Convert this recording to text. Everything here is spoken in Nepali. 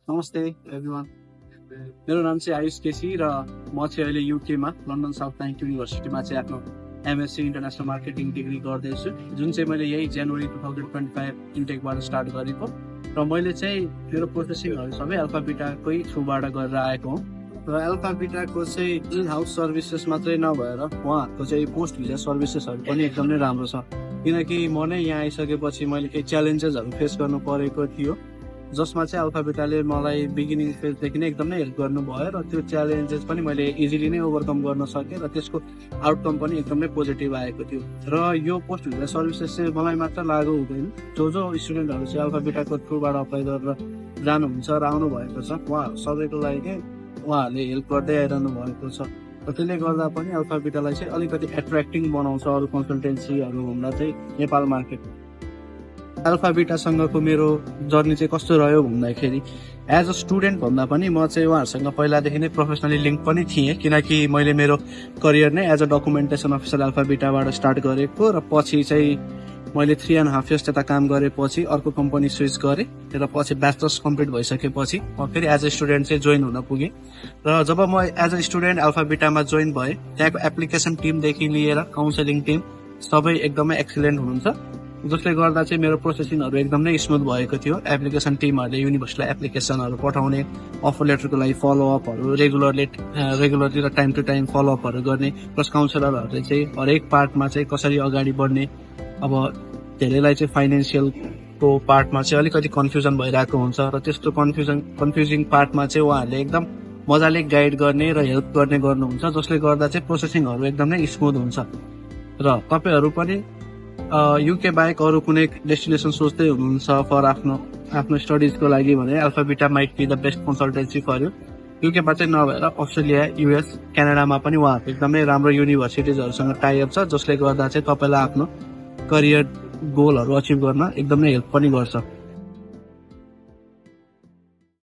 नमस्ते एभ्रिवान। मेरो नाम चाहिँ आयुष केसी र म चाहिँ अहिले युकेमा लन्डन साउथ बैंक युनिभर्सिटीमा चाहिँ आफ्नो एमएससी इन्टरनेसनल मार्केटिङ डिग्री गर्दैछु, जुन चाहिँ मैले यही जनवरी 2025 इन्टेकबाट स्टार्ट गरेको र मैले चाहिँ मेरो प्रोसेसिङहरू सबै अल्फा बिटाकै थ्रुबाट गरेर आएको हुँ। र अल्फा बिटाको चाहिँ इन हाउस सर्भिसेस मात्रै नभएर उहाँहरूको चाहिँ पोस्ट भिजा सर्भिसेसहरू पनि एकदमै राम्रो छ, किनकि म नै यहाँ आइसकेपछि मैले केही च्यालेन्जेसहरू फेस गर्नु परेको थियो, जसमा चाहिँ अल्फा बिटाले मलाई बिगिनिङ फेजदेखि नै एकदमै हेल्प गर्नुभयो र त्यो च्यालेन्जेस पनि मैले इजिली नै ओभरकम गर्न सकेँ र त्यसको आउटकम पनि एकदमै पोजिटिभ आएको थियो। र यो पोस्ट भिजा सर्भिसेस चाहिँ मलाई मात्र लागु हुँदैन, जो स्टुडेन्टहरू चाहिँ अल्फा बिटाको थ्रुबाट अप्लाई गरेर जानुहुन्छ र आउनु भएको छ उहाँहरू सबैको लागि नै उहाँहरूले हेल्प गर्दै आइरहनु भएको छ। र त्यसले गर्दा पनि अल्फा बिटालाई चाहिँ अलिकति एट्र्याक्टिङ बनाउँछ अरू कन्सल्टेन्सीहरू भन्दा चाहिँ नेपाल मार्केट। अल्फा बिटासँगको मेरो जर्नी चाहिँ कस्तो रह्यो भन्दाखेरि एज अ स्टुडेन्ट भन्दा पनि म चाहिँ उहाँहरूसँग पहिलादेखि नै प्रोफेसनली लिङ्क पनि थिएँ, किनकि मैले मेरो करियर नै as a documentation officer Alpha बिटाबाट स्टार्ट गरेको र पछि चाहिँ मैले 3.5 इयर्स त्यता काम गरेपछि अर्को कम्पनी स्विच गरेँ र पछि ब्याचलर्स कम्प्लिट भइसकेपछि म फेरि एज अ स्टुडेन्ट चाहिँ जोइन हुन पुगेँ। र जब म एज अ स्टुडेन्ट अल्फा बिटामा जोइन भएँ, त्यहाँको एप्लिकेसन टिमदेखि लिएर काउन्सिलिङ टिम सबै एकदमै एक्सिलेन्ट हुनुहुन्छ, जसले गर्दा चाहिँ मेरो प्रोसेसिङहरू एकदमै स्मुथ भएको थियो। एप्लिकेसन टिमहरूले युनिभर्सिटीलाई एप्लिकेसनहरू पठाउने, अफर लेटरको लागि फलोअपहरू रेगुलरली र टाइम टु टाइम फलोअपहरू गर्ने, प्लस काउन्सिलरहरूले चाहिँ हरेक पार्टमा चाहिँ कसरी अगाडि बढ्ने, अब धेरैलाई चाहिँ फाइनेन्सियलको पार्टमा चाहिँ अलिकति कन्फ्युजन भइरहेको हुन्छ र त्यस्तो कन्फ्युजिङ पार्टमा चाहिँ उहाँहरूले एकदम मजाले गाइड गर्ने र हेल्प गर्नुहुन्छ, जसले गर्दा चाहिँ प्रोसेसिङहरू एकदमै स्मुथ हुन्छ। र तपाईँहरू पनि युके बाहेक अरू कुनै डेस्टिनेसन सोच्दै हुनुहुन्छ फर आफ्नो स्टडिजको लागि भने Alpha Beta might be the best consultancy for you. युकेमा चाहिँ नभएर अस्ट्रेलिया, युएस, क्यानाडामा पनि उहाँहरूको एकदमै राम्रो युनिभर्सिटिजहरूसँग टाइअप छ, जसले गर्दा चाहिँ तपाईँलाई आफ्नो करियर गोलहरू अचिभ गर्न एकदमै हेल्प पनि गर्छ।